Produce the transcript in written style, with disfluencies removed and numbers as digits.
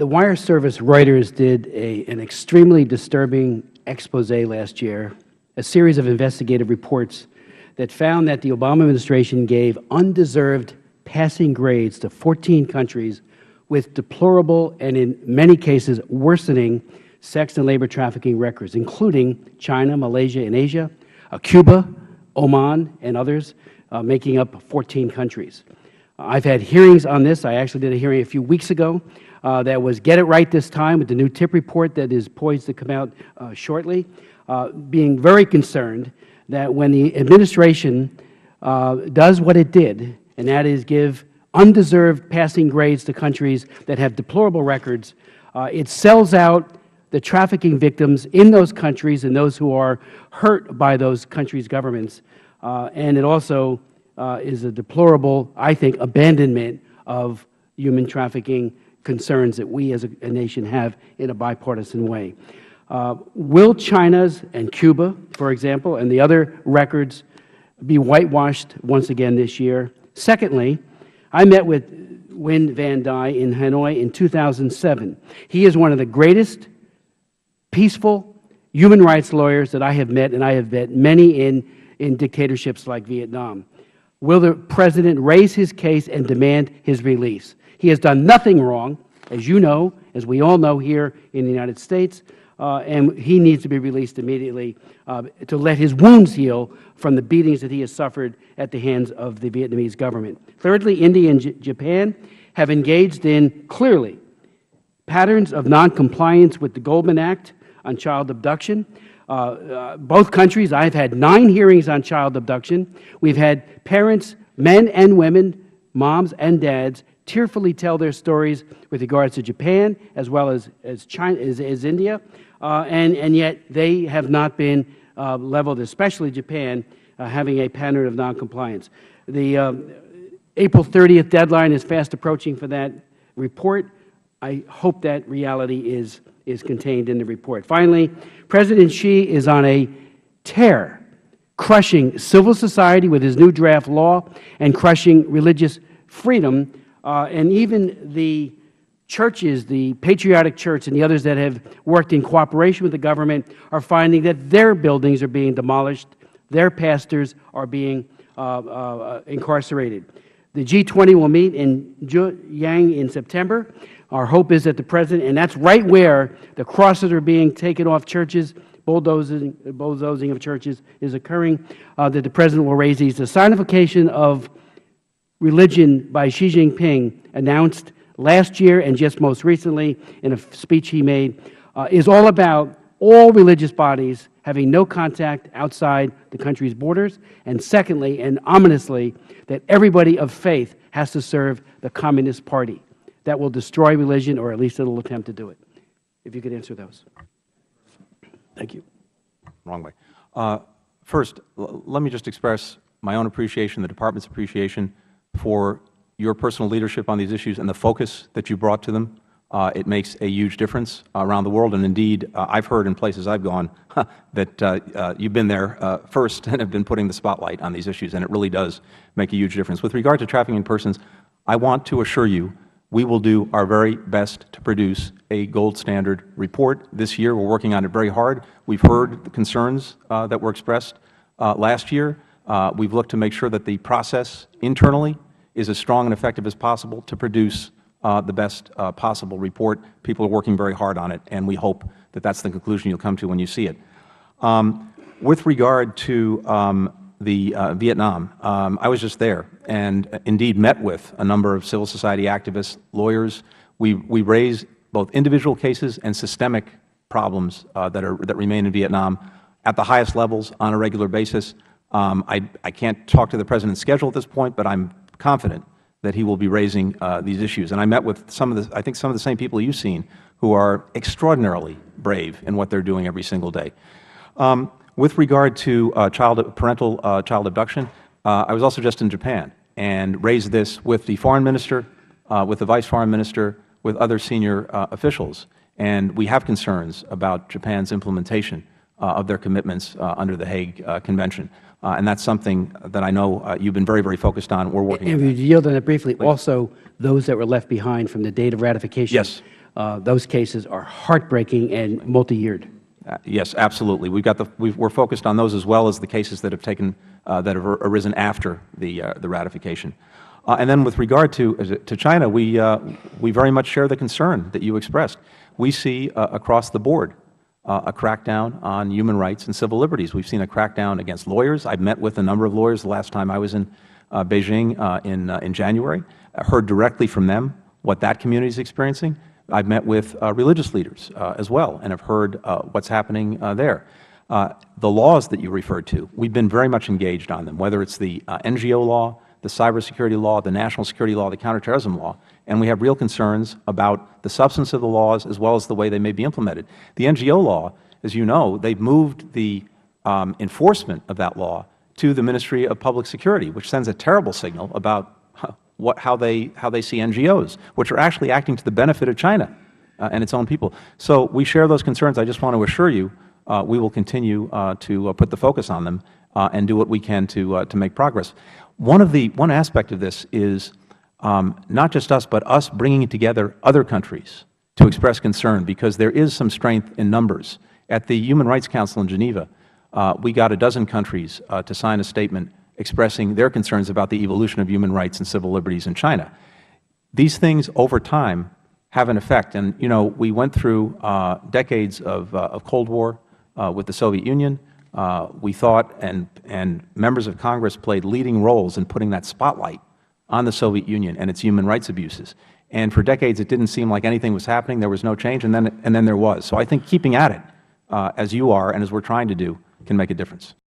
The wire service Reuters did an extremely disturbing expose last year, a series of investigative reports that found that the Obama administration gave undeserved passing grades to 14 countries with deplorable and, in many cases, worsening sex and labor trafficking records, including China, Malaysia, and Asia, Cuba, Oman, and others, making up 14 countries. I've had hearings on this. I actually did a hearing a few weeks ago that was Get It Right This Time, with the new TIP report that is poised to come out shortly, being very concerned that when the administration does what it did, and that is give undeserved passing grades to countries that have deplorable records, it sells out the trafficking victims in those countries and those who are hurt by those countries' governments. And it also is a deplorable, I think, abandonment of human trafficking concerns that we as a nation have in a bipartisan way. Will China's and Cuba, for example, and the other records be whitewashed once again this year? Secondly, I met with Nguyen Van Dai in Hanoi in 2007. He is one of the greatest peaceful human rights lawyers that I have met, and I have met many in dictatorships like Vietnam. Will the President raise his case and demand his release? He has done nothing wrong, as you know, as we all know here in the United States, and he needs to be released immediately to let his wounds heal from the beatings that he has suffered at the hands of the Vietnamese government. Thirdly, India and Japan have engaged in, clearly, patterns of noncompliance with the Goldman Act on child abduction. Both countries, I've had 9 hearings on child abduction. We've had parents, men and women, moms and dads, tearfully tell their stories with regards to Japan as well as China, as India, and yet they have not been leveled, especially Japan, having a pattern of noncompliance. The April 30th deadline is fast approaching for that report. I hope that reality is contained in the report. Finally, President Xi is on a tear, crushing civil society with his new draft law and crushing religious freedom, and even the churches, the Patriotic Church and the others that have worked in cooperation with the government are finding that their buildings are being demolished, their pastors are being incarcerated. The G20 will meet in Zhejiang in September. Our hope is that the President, and that's right where the crosses are being taken off churches, bulldozing of churches is occurring, that the President will raise these. The signification of religion by Xi Jinping, announced last year and just most recently in a speech he made, is all about all religious bodies having no contact outside the country's borders, and secondly, and ominously, that everybody of faith has to serve the Communist Party. That will destroy religion, or at least it will attempt to do it. If you could answer those. Thank you. Wrong way. First, let me just express my own appreciation, the Department's appreciation for your personal leadership on these issues and the focus that you brought to them. It makes a huge difference around the world, and indeed, I've heard in places I've gone that you've been there first and have been putting the spotlight on these issues, and it really does make a huge difference. With regard to trafficking in persons, I want to assure you we will do our very best to produce a gold standard report this year. We're working on it very hard. We've heard the concerns that were expressed last year. We've looked to make sure that the process internally is as strong and effective as possible to produce the best possible report. People are working very hard on it, and we hope that that's the conclusion you'll come to when you see it. With regard to Vietnam, I was just there and indeed met with a number of civil society activists, lawyers. We raise both individual cases and systemic problems that remain in Vietnam at the highest levels on a regular basis. I can't talk to the President's schedule at this point, but I'm confident that he will be raising these issues. And I met with I think some of the same people you've seen who are extraordinarily brave in what they're doing every single day. With regard to parental child abduction, I was also just in Japan and raised this with the Foreign Minister, with the Vice Foreign Minister, with other senior officials. And we have concerns about Japan's implementation of their commitments under the Hague Convention. And that's something that I know you've been very, very focused on. We're working on that. And you yield on it briefly. Please. Also, those that were left behind from the date of ratification. Yes. Those cases are heartbreaking and multi-yeared. Yes, absolutely. We're focused on those as well as the cases that have arisen after the ratification. And then with regard to China, we very much share the concern that you expressed. We see across the board a crackdown on human rights and civil liberties. We've seen a crackdown against lawyers. I've met with a number of lawyers the last time I was in Beijing in January. I heard directly from them what that community is experiencing. I've met with religious leaders as well and have heard what's happening there. The laws that you referred to, we've been very much engaged on them, whether it's the NGO law, the cybersecurity law, the national security law, the counterterrorism law, and we have real concerns about the substance of the laws as well as the way they may be implemented. The NGO law, as you know, they've moved the enforcement of that law to the Ministry of Public Security, which sends a terrible signal about how they see NGOs, which are actually acting to the benefit of China and its own people. So we share those concerns. I just want to assure you we will continue to put the focus on them and do what we can to make progress. One aspect of this is not just us, but us bringing together other countries to express concern, because there is some strength in numbers. At the Human Rights Council in Geneva, we got a dozen countries to sign a statement expressing their concerns about the evolution of human rights and civil liberties in China. These things over time have an effect. And, you know, we went through decades of Cold War with the Soviet Union. We thought, and members of Congress played leading roles in putting that spotlight on the Soviet Union and its human rights abuses. And for decades, it didn't seem like anything was happening. There was no change, and then there was. So I think keeping at it, as you are and as we're trying to do, can make a difference.